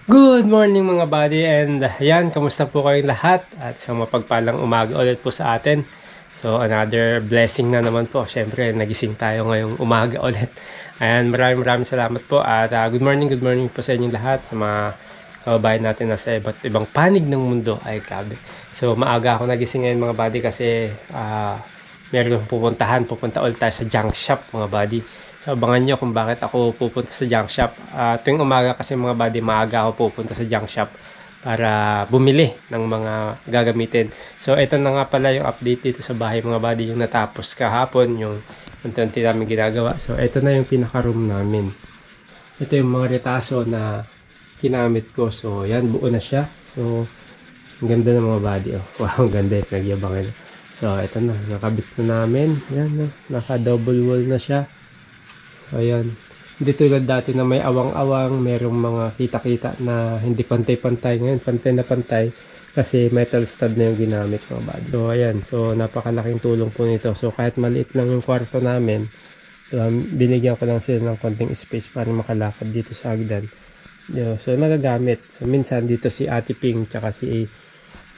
Good morning mga buddy, and yan, kamusta po kayong lahat at isang mapagpalang umaga ulit po sa atin. So another blessing na naman po, syempre nagising tayo ngayong umaga ulit. Ayan, maraming salamat po at good morning po sa inyong lahat, sa mga kababayan natin na sa iba't ibang panig ng mundo. Ay grabe, so maaga ako nagising ngayon mga buddy kasi meron pupunta ulit tayo sa junk shop mga buddy. So abangan nyo kung bakit ako pupunta sa junk shop. Tuwing umaga kasi mga buddy, maaga ako pupunta sa junk shop para bumili ng mga gagamitin. So ito na nga pala yung update dito sa bahay mga buddy, yung natapos kahapon, yung unti-unti namin ginagawa. So ito na yung pinaka-room namin. Ito yung mga retaso na kinamit ko. So yan, buo na siya. So ang ganda ng mga buddy. Oh. Wow, ang ganda. Nagyabangan. So ito na, nakabit na namin. Yan, naka-double wall na siya. So ayan, hindi tulad dati na may awang-awang, merong mga kita-kita na hindi pantay-pantay. Ngayon pantay na pantay kasi metal stud na yung ginamit mga buddy. So ayan, so napakalaking tulong po nito. So kahit maliit lang yung kwarto namin, binigyan ko lang sila ng konting space para makalakad dito sa hagdan. So nagagamit. So minsan dito si Ate Ping tsaka si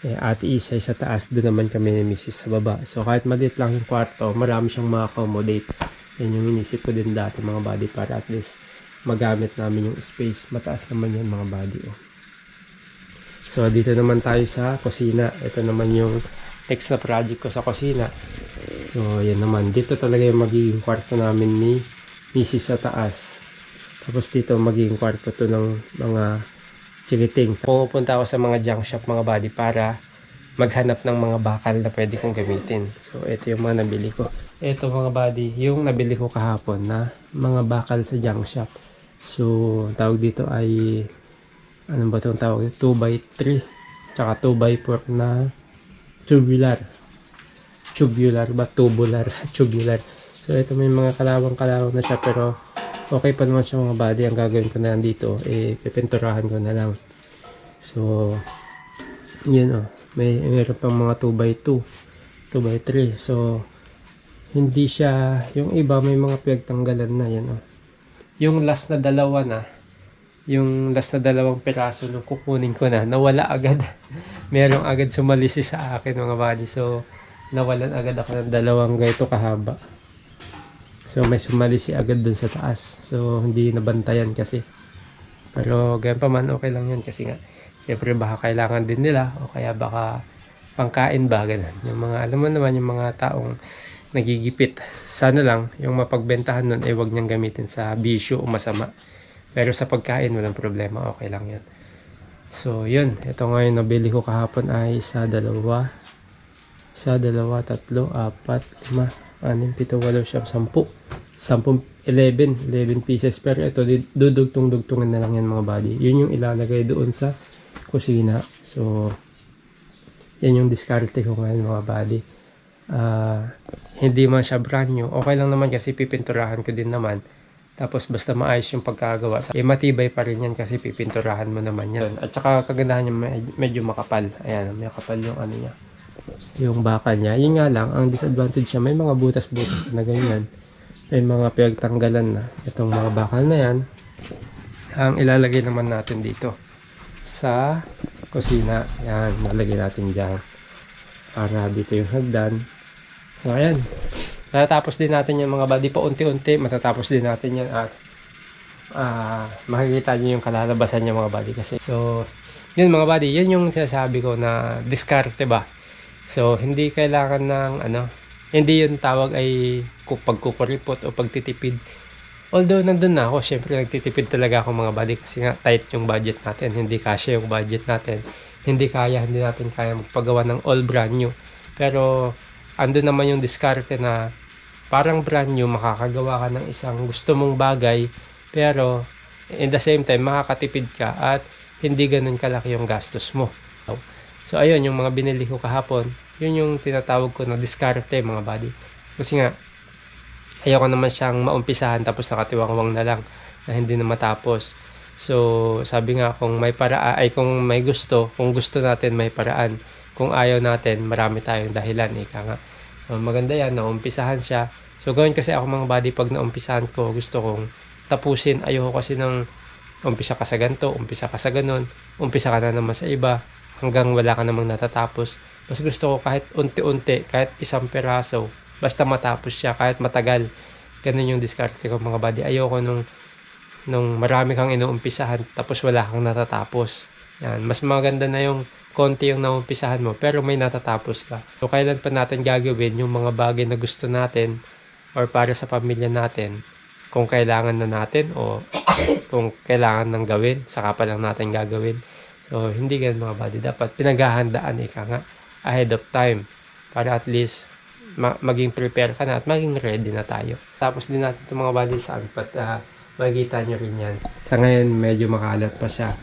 Ate Isay sa taas, doon naman kami ni Mrs. sa baba. So kahit maliit lang yung kwarto, marami siyang ma-accommodate. Yan yung inisip ko din dati mga buddy, para at least magamit namin yung space. Mataas naman yan mga buddy. Oh. So dito naman tayo sa kusina. Ito naman yung next na project ko sa kusina. So yan naman, dito talaga yung magiging kwarto namin ni Mrs. sa taas. Tapos dito magiging kwarto to ng mga chiliting. Pupunta ako sa mga junk shop mga buddy para maghanap ng mga bakal na pwede kong gamitin. So ito yung mga nabili ko. Ito mga buddy, yung nabili ko kahapon na mga bakal sa junk shop. So tawag dito ay, ano ba itong tawag? 2x3 tsaka 2x4 na tubular ba? Tubular tubular. So ito may mga kalawang na siya, pero okay pa naman siya mga buddy. Ang gagawin ko na lang dito, pipinturahan ko na lang. So yun oh, mayroon pang mga 2x2 2x3. So hindi siya, yung iba may mga pinagtanggalan na yan oh. Yung last na dalawang piraso nung kukunin ko na, nawala agad. Merong agad sumalisi sa akin mga buddy. So nawalan agad ako ng dalawang ganito kahaba. So may sumalisi agad dun sa taas. So hindi nabantayan kasi. Pero ganyan pa man, okay lang yan kasi nga syempre baka kailangan din nila, o kaya baka pangkain ba, ganun. Yung mga, alam mo naman, yung mga taong nagigipit. Sana lang yung mapagbentahan nun ay wag niyang gamitin sa bisyo o masama. Pero sa pagkain walang problema, okay lang yan. So yun, ito ngayon nabili ko kahapon ay 1, 2, 3, 4, 5, 6, 7, 8, 9, 10, 11 pieces. Pero ito, dudugtong-dugtungan na lang yan mga buddy. Yun yung ilalagay doon sa kusina. So yan yung diskarte ko ngayon mga buddy. Hindi man siya brand new, okay lang naman kasi pipinturahan ko din naman. Tapos basta maayos yung pagkagawa, matibay pa rin yan kasi pipinturahan mo naman yan. At saka kagandahan niya, medyo makapal. Ayan, may kapal yung ano niya, yung bakal niya. Yun nga lang, ang disadvantage niya, may mga butas-butas na ganyan. May mga pinagtanggalan na. Itong mga bakal na yan, ang ilalagay naman natin dito sa kusina. Yan, nalagay natin dyan. Para dito yung hagdan. So ayan, matatapos din natin yung mga buddy, paunti-unti matatapos din natin yan at makikita nyo yung kalalabasan niya mga buddy kasi. So yun mga buddy, yun yung sinasabi ko na diskarte ba. So hindi kailangan ng hindi yung tawag ay pagkukuripot o pagtitipid. Although nandun na ako, syempre nagtitipid talaga ako mga buddy kasi nga tight yung budget natin, hindi kasya yung budget natin, hindi natin kaya magpagawa ng all brand new. Pero andun naman yung diskarte na parang brand new, makakagawa ka ng isang gusto mong bagay, pero in the same time makakatipid ka at hindi ganun kalaki yung gastos mo. So ayun yung mga binili ko kahapon, yun yung tinatawag ko na diskarte mga buddy. Kasi nga ayoko naman siyang maumpisahan tapos nakatiwangwang na lang na hindi na matapos. So sabi nga, kung may paraan, ay kung may gusto, kung gusto natin may paraan, kung ayaw natin marami tayong dahilan, ika nga. So maganda yan, naumpisahan siya. So gawin kasi ako mga buddy, pag naumpisahan ko, gusto kong tapusin. Ayoko kasi ng Umpisa ka sa ganito, umpisa ka sa ganon, umpisa ka na naman sa iba, hanggang wala ka namang natatapos. Mas gusto ko kahit unti-unti, kahit isang peraso, basta matapos siya, kahit matagal. Ganun yung diskarte ko mga buddy. Ayoko nung marami kang inuumpisahan, tapos wala kang natatapos. Yan. Mas maganda na yung konti yung naumpisahan mo, pero may natatapos ka. So, kailan pa natin gagawin yung mga bagay na gusto natin, or para sa pamilya natin, kung kailangan na natin o kung kailangan nang gawin, saka pa lang natin gagawin. So, hindi ganun mga buddy. Dapat pinaghahandaan nga ahead of time para at least maging prepare ka na at maging ready na tayo. Tapos din natin itong mga buddy sa agpat. Makikita nyo rin yan. Sa ngayon, medyo makalat pa siya.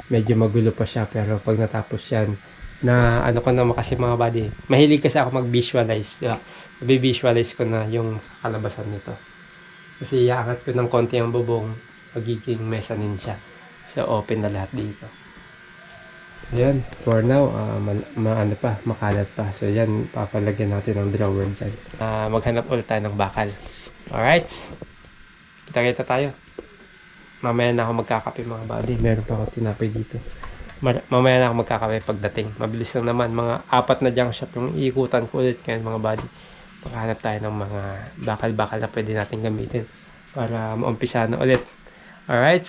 Medyo magulo pa siya. Pero pag natapos yan, na ano ko naman kasi mga buddy, mahilig kasi ako mag-visualize. Diba? Visualize ko na yung kalabasan nito. Kasi iaangat ko ng konti ang bubong, magiging mezzanine siya. So, open na lahat dito. So, yan. For now, makalat pa. So, yan, papalagyan natin ng drawer dyan. Maghanap ulit tayo ng bakal. Alright? Kita-kita tayo. Mamaya na ako magkakape mga buddy. Meron pa ako tinapay dito. Mamaya na ako magkakape pagdating. Mabilis lang naman. Mga 4 na junk shop yung iikutan ko ulit ngayon mga buddy. Maghanap tayo ng mga bakal-bakal na pwede natin gamitin para maumpisa na ulit. Alright.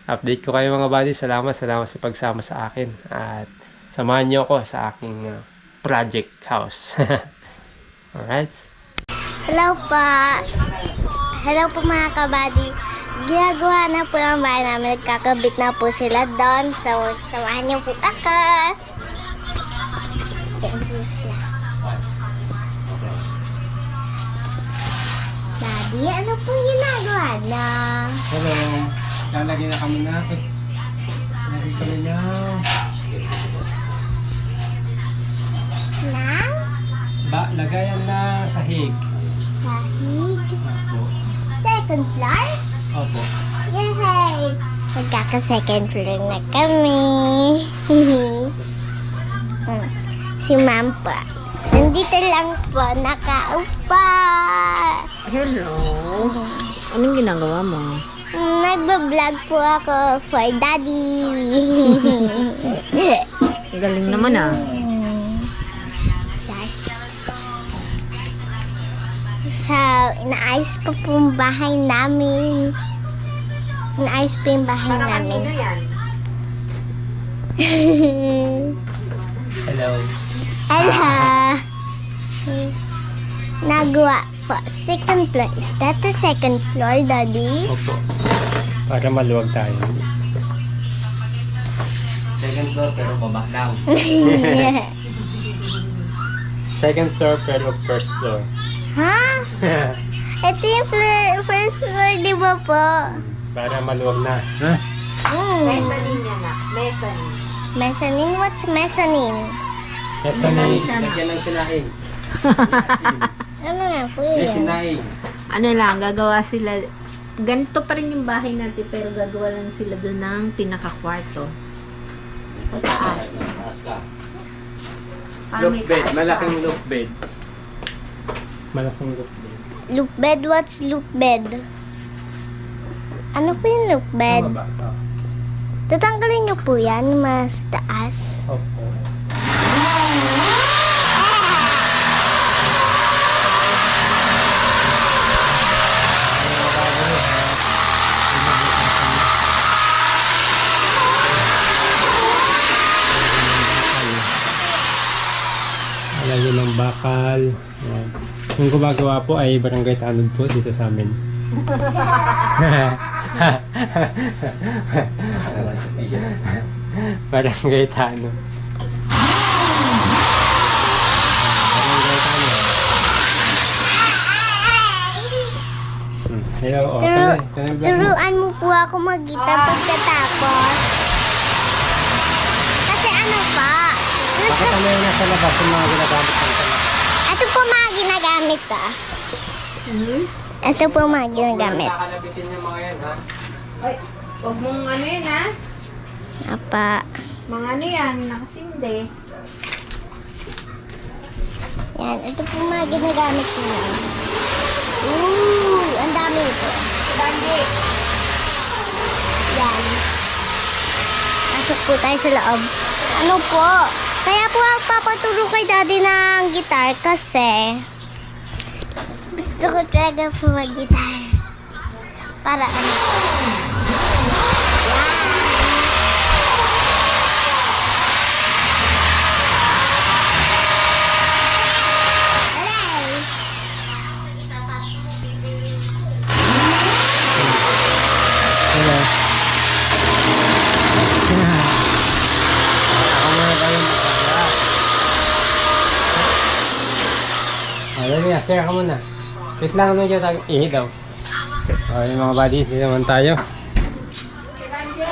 Update ko kayo mga buddy. Salamat sa pagsama sa akin. At samahan nyo ako sa aking project house. Alright. Hello po. Hello po mga kabady. Ginagawa na po ang bahay namin. Nagkakabit na po sila doon. So, samahan niyo po ako. Yan po sila. Daddy, ano pong ginagawa na? Hello. Lalagyan na kami natin. Lagyan kami na. Lagayan na sahig. Sahig. Opo. Second floor? Opo. Yay! Magkaka-second floor na kami. Si Ma'am po. Nandito lang po, nakaupa. Hello. Anong ginagawa mo? Nagbablog po ako for Daddy. Galing naman ah. Sorry. So, inaayos pa po yung bahay namin. Inaayos pa yung bahay namin. yan? Hello. Hello. Nagawa po. Second floor. Is that the second floor, Daddy? Opo. Para maluwag tayo. Second floor pero babak down. Second floor pero first floor. Ha? Ito yung first floor, di ba po? Para maluwag na. Mezzanine yan ah. Mezzanine. Mezzanine? What's mezzanine? Yes, ano Lagyan ng sinaing. Ano nga po Yes, yun? sinaing. Ano lang, gagawa sila. Ganito pa rin yung bahay natin pero gagawa lang sila doon ng pinaka-kwarto. Sa taas. Taas ka. Parang may Look bed. taas siya. Malaking look bed. Malaking look bed. Look bed? What's look bed? Ano po yung look bed? Ang baba. Tatanggalin niyo po yan mas taas. Opo. Lagyan ng bakal. Ayan. Yung gumagawa po ay barangay Tanod po dito sa amin. Barangay Tanod. Barangay Tanod. Hello, Turuan mo po ako mag-guitar pagkatapos. Kasi ano pa? Bakit ano yung nasa labas yung mga ginagamit ng talak? Ito po mga ginagamit ah. Ito po mga ginagamit. Kakalabitin yung mga yan, ha? Ay, huwag mong ano yun ha? Apa. Mga ano yan, nakasindi. Yan, ito po mga ginagamit ko yan. Ooh, ang dami ito. Dandi. Yan. Pasok po tayo sa loob. Ano po? Kaya po magpapaturo kay daddy ng gitar kasi gusto ko talaga po mag-gitar. Para ano? Hello. Ako muna tayo makakala. Dali na, share ka muna. Wait lang, ano dyan tayo? Daw. Okay mga buddy, hindi naman tayo.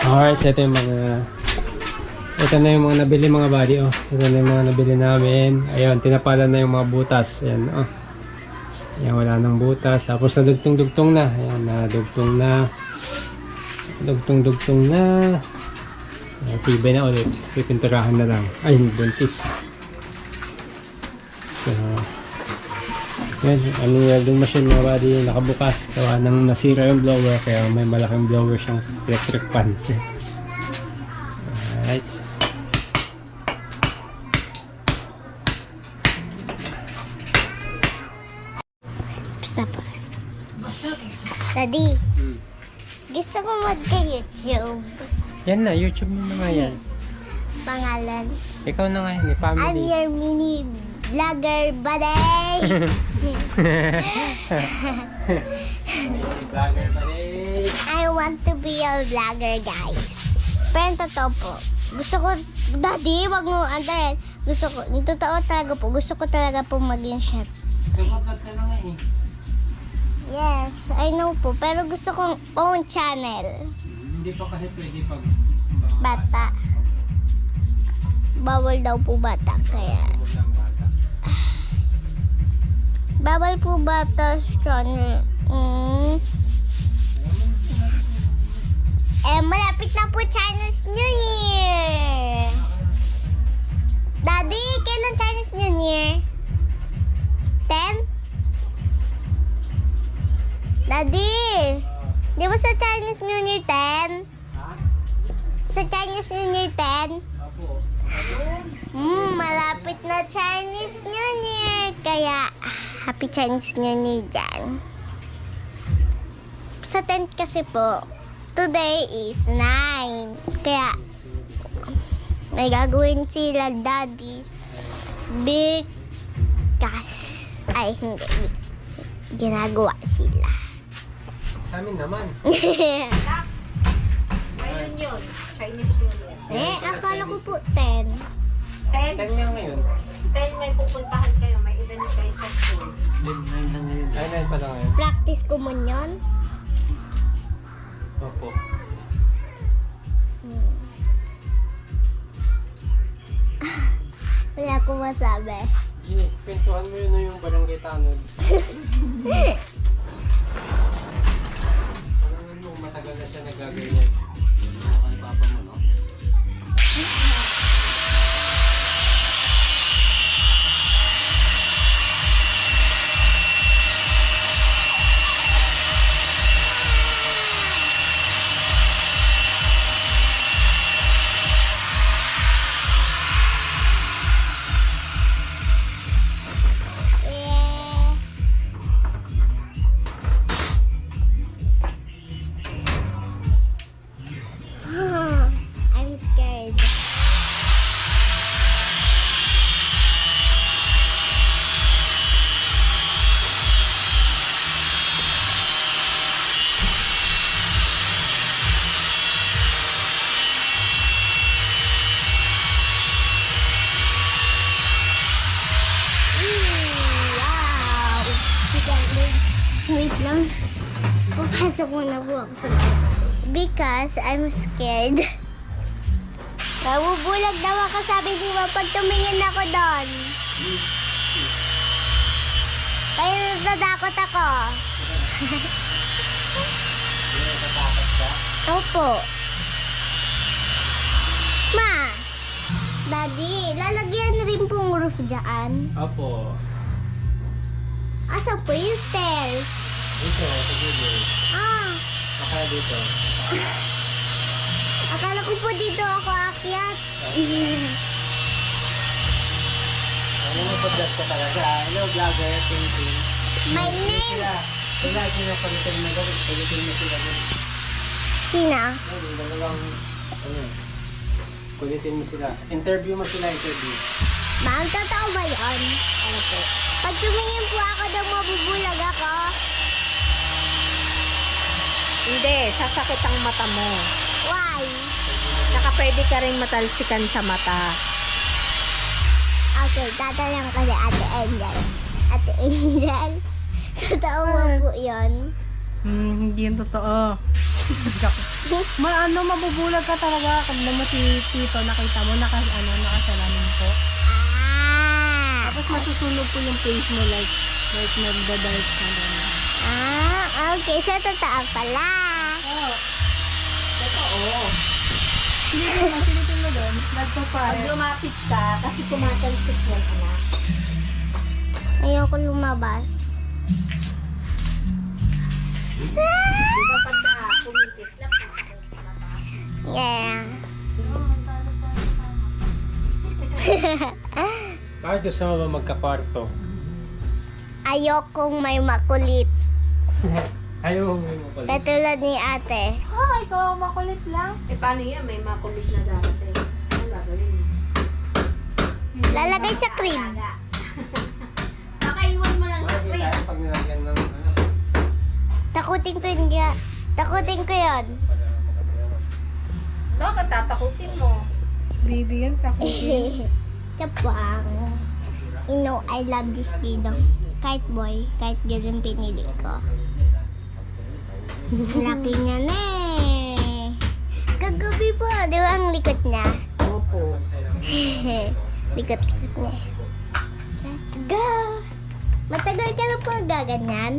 Alright, so ito yung mga... Ito na yung mga nabili mga buddy, oh. Ito na yung mga nabili namin. Ayun, tinapalan na yung mga butas. Ayan, oh. Ayan, wala nang butas. Tapos nadugtong-dugtong na. Ayan, nadugtong na. Dugtong-dugtong na. Ayan, tibay na ulit. Pipinturahan na lang. Ay, buntis. So, yan, ang welding machine mga buddy, nakabukas. Kawa nang nasira yung blower, kaya may malaking blower siyang electric fan. Alright. Sapa. Daddy, gusto mo magka-YouTube? Yan na, YouTube mo na nga yan. Pangalan? Ikaw na nga yan, I'm family. your mini vlogger buddy! Vlogger pa rin. I want to be a vlogger, guys. Pero ang totoo po, gusto ko, daddy, wag mo antarin. Gusto ko, yung totoo talaga po, gusto ko talaga po maging chef. Nagbablog ka na nga eh. Yes, I know po, pero gusto kong own channel. Hindi pa kasi pwede pag... Bata. Bawal daw po bata, kaya... Bawal po bata sa channel. Malapit na po Chinese New Year. Daddy, kailan Chinese New Year? 10? Daddy, di ba sa Chinese New Year 10? Sa Chinese New Year 10? Malapit na Chinese New Year. Kaya, Happy Chinese New Year dyan. Sa 10 kasi po, today is 9. Kaya, may gagawin sila daddy. Because, ay hindi, ginagawa sila. Sa amin naman. Ngayon yun, Chinese New Year. Akala ko po 10. 10, 10 nga ngayon. 10 may pupuntahan kayo, may event kayo sa school. Ay, 9 pala ngayon. Practice komunyon. Opo. Wala akong masabi. Gini, pintuhan mo yun no, yung barangay tanod. Parang ano, matagal na siya nagaganyan. Kay papa mo, no? I'm scared. Wow! Wait lang. Papasok muna po ako sa loob. Because I'm scared. Nabubulag daw ako, sabi ni Mama, pag tumingin ako doon. Kaya natatakot ako. Opo. Ma, Daddy, lalagyan rin pong roof dyan. Opo. Asa po yung stairs? Dito, sa gilid. Ah, Baka dito. Akala ko po dito ako akyat. Ano mo pag-vlog ka talaga? Hello, vlogger, Tintin. My name. Sila, palitin mo doon. Palitin mo sila doon. Sina? Ayun, dalawang, kulitin mo sila. Interview mo sila, interview. Ma'am, totoo ba yun? Ano po? Pag tumingin po ako daw mabubulag ako. Hindi, sasakit ang mata mo. Why? Saka pwede ka rin matalsikan sa mata. Okay, tatanong ko si Ate Angel. Ate Angel, totoo ba po yun? Hindi yun totoo. Mabubulag ka talaga kung naman si Tito, nakita mo, nakasalamin po. Ah! Tapos masusunog po yung face mo like nagda-dark ka na. Okay. So, totoo pala. Totoo. Silipin mo doon, Pag nagpapare. lumapit ka, kasi tumatalsik yan, anak. Ayoko lumabas. Di ba pagka kumitis lang, sasakit sa mata? Yeah. Bakit gusto mo ba magka-kwarto? Ayokong may makulit. Ayaw mo yung kulit. Katulad ni ate. Ikaw makulit lang. Eh, paano yan? May makulit na dapat eh. Ano gagawin? Lalagay sa cream. Pakaiwan mo lang sa Bakit cream. tayo pag nilagyan ng Takutin ko yun. Takutin ko yun. Bakit tatakutin mo? Baby yan, Chapang. You know, I love this kid. Kahit boy, kahit girl yung pinili ko. Laki niya na eh. Kagabi po, di ba ang likot niya? Opo. Likot-likot niya. Let's go! Matagal ka na po gaganyan?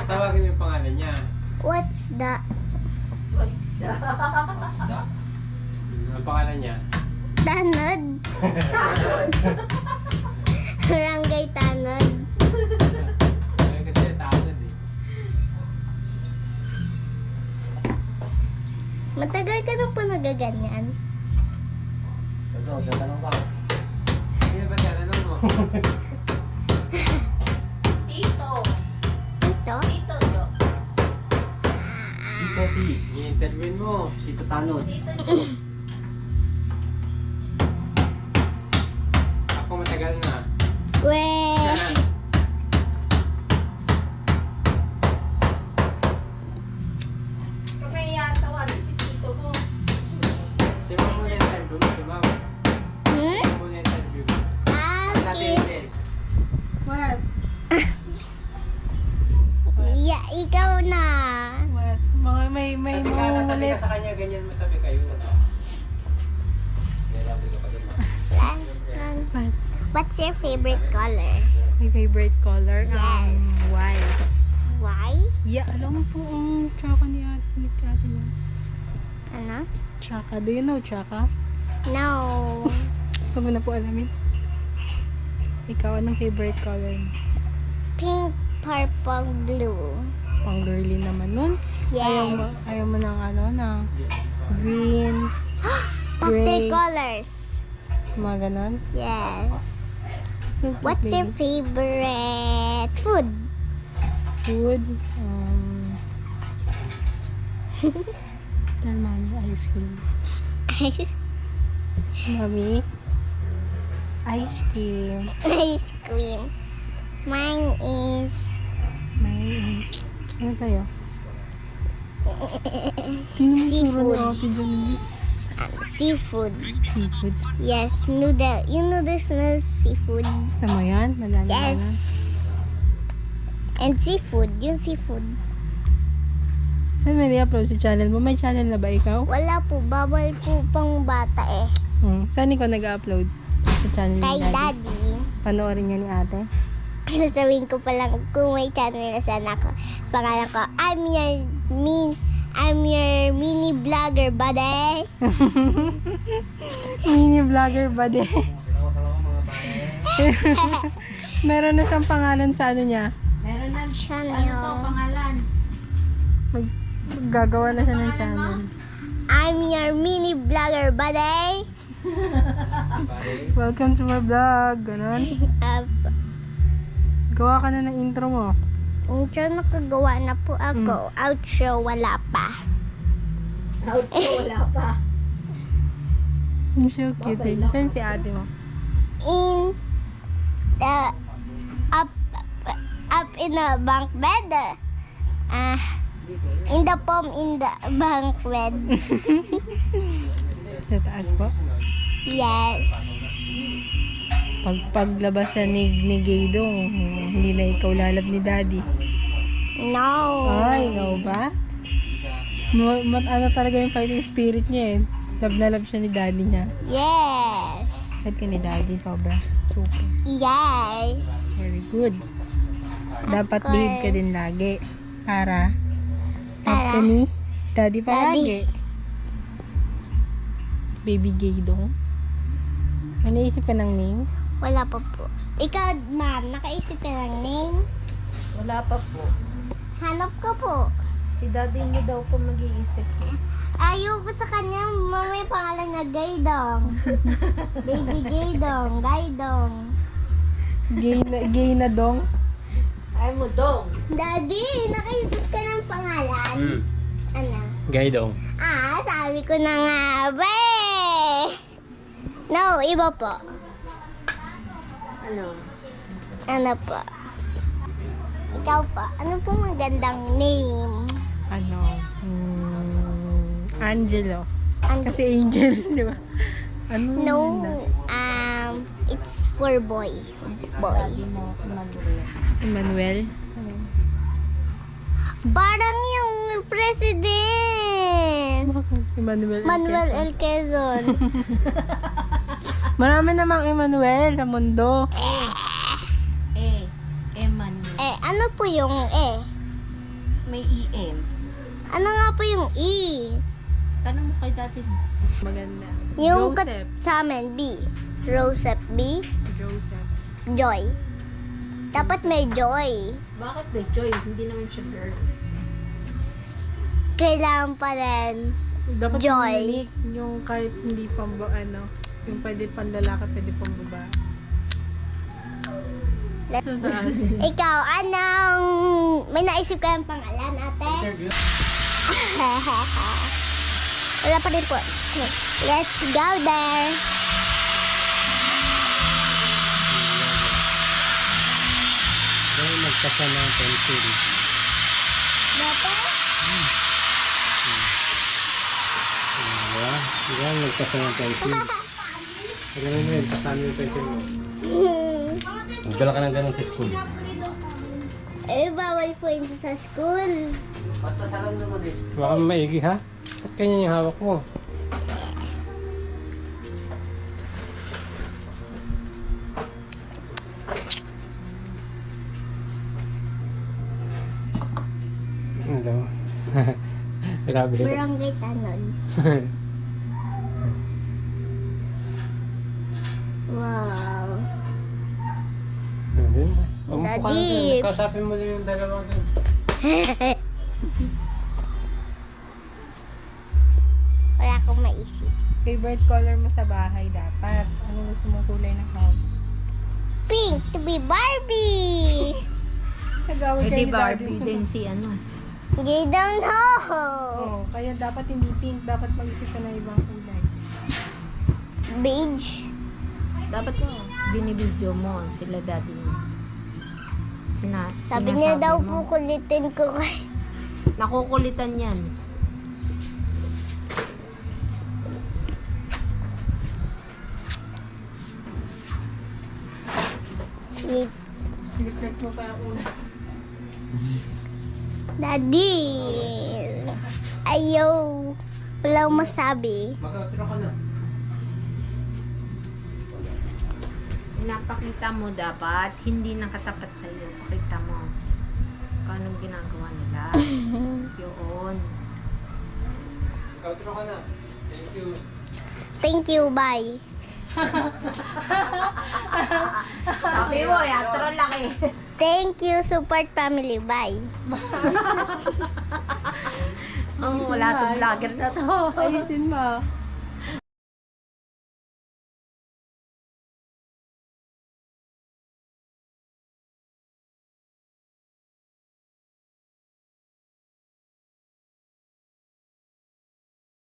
Tawagin mo yung pangalan niya. What's the... Ang pangalan niya. Tanod? Barangay Tanod. Kasi tanod eh. Matagal ka na po nagaganyan? Sino ba tanong mo? Tito. Ito? Tito, Jo. Tito P. I-interview mo. Tito Tanod. Tito, Jo. Ako matagal na. Weh! Kaya tawagin si Tito mo. Si Ma'am mo na interview mo. Si Ma'am. Hmm? Si mo na interview mo. Sabi Okay. niya. What? Yeah, ikaw na. What? Mga may Tabi ka na, tabi ka ulit. sa kanya, ganyan mo tabi kayo. What's your favorite color? My favorite color? Yes. White. Why? Yeah, alam mo po ang tsaka ni ate niya. Ano? Tsaka. Do you know tsaka? No. Huwag mo na po alamin. Ikaw, anong favorite color mo? Pink, purple, blue. Pang girly naman nun. Yes. Ayaw mo ng ng green, Pastel Gray. colors. mga ganon. Yes. So, cute, What's your baby. favorite food? Food? Tell mommy, ice cream. Mommy, ice cream. Ice cream. Mine is Mine is... Ano sa'yo? Tingnan mo yung tsura ni Ate Jollibee. seafood. Seafoods. Yes, noodle. Yung noodles na seafood. Gusto mo yan? Madami Yes. na. And seafood. Yung seafood. Saan may i-upload sa channel mo? May channel na ba ikaw? Wala po. Bawal po pang bata eh. Saan ikaw nag-upload? Sa channel Kay ni Daddy? daddy. Panoorin niya ni ate? Sasabihin ko pa lang kung may channel na sana ako. Pangalan ko, I'm your mini vlogger, buddy. Mini vlogger ba din? Meron na siyang pangalan sa ano niya. Meron na. Channel. Ano to, pangalan? Gagawa na siya ng channel. I'm your mini vlogger, buddy. Welcome to my vlog. Ganon. Gawa ka na ng intro mo. Intro nakagawa na po ako. Outro, wala pa. Wala pa. I'm so cute. Saan si ate mo? In the up in the bunk bed. In the palm in the bunk bed. Sa taas po. Yes. Paglabas siya ni Gaydong, hindi na ikaw lalab ni Daddy. No. Ay, no ba? Ano talaga yung fighting spirit niya eh. Love na love siya ni Daddy niya. Yes. Love ka ni Daddy, sobra. Super. Yes. Very good. Dapat course. behave ka din lagi. Para love ka ni Daddy palagi. Baby Gaydong. May naisip ka ng name? Wala pa po. Ikaw, ma'am, nakaisip ka ng name? Wala pa po. Hanap ka po. Si daddy niyo daw po mag-iisip. Ayoko sa kanya, may pangalan na Gaydong. Baby Gaydong, Gaydong. Gay na dong? Ay mo dong. Daddy, nakaisip ka ng pangalan? Ano? Gaydong. Sabi ko na nga, be! No, iba po. Ano po? Ikaw po, ano po magandang name? Ano? Angelo. Kasi angel, di ba? Ano? No, maganda? it's for boy. Boy. Daddy mo, Manuel. Emmanuel? Parang yung president. Emmanuel L. Manuel Quezon. L. Quezon. Marami namang Emmanuel sa mundo. Eh, ano po yung E? May EM. Ano nga po yung E? Kano mo kay daddy mo? Maganda. Yung Joseph. sa amin, B. Joseph B. Joseph. Joy. Dapat may joy. Bakit may Joy? Hindi naman siya girl. Kailangan pa rin. Dapat Joy. yung unique, yung kahit hindi pang yung pwede pang lalaki, pwede pang babae. Ikaw, anong... May naisip ka ng pangalan, ate? Interview. Wala pa rin po. Let's go there. Dahil magkasa ng pencil. Dapat? Diba? Diba? Magkasa ng pencil. Ganun mo yun. Kasama yung pencil mo. Magdala ka ng ganun sa school. Eh, bawal po yun sa school. Patasalan naman eh. Baka maigi ha? Ba't kanya yung hawak mo? Hello. Grabe. Barangay Tanon. Wow. Umupo ka na Daddy. dun. Kausapin mo lang yung dalawa dun. Wala akong maisip. Favorite color mo sa bahay dapat. Ano gusto mong kulay ng house? Pink to be Barbie. Nagawin Eh kayo di ni Barbie Daddy. din si ano. Gay down ho. Oh, kaya dapat hindi pink. Dapat mag-isip ka ng ibang kulay. Beige. Dapat ko, binibidyo mo sila daddy mo. Sabi niya Sinasabi daw mo. po kulitin ko kay... Nakukulitan yan. Reflex mo pa yung una. Daddy. Ayaw. Wala akong masabi. Mag-outro ka na. Napakita mo dapat, hindi nakatapat sa iyo. Pakita mo kung anong ginagawa nila. Yun. Outro ka na. Thank you. Thank you, bye. Sabi mo, yatro lang eh. Thank you, support family, bye. Ang wala tong vlogger na to. Ayusin mo.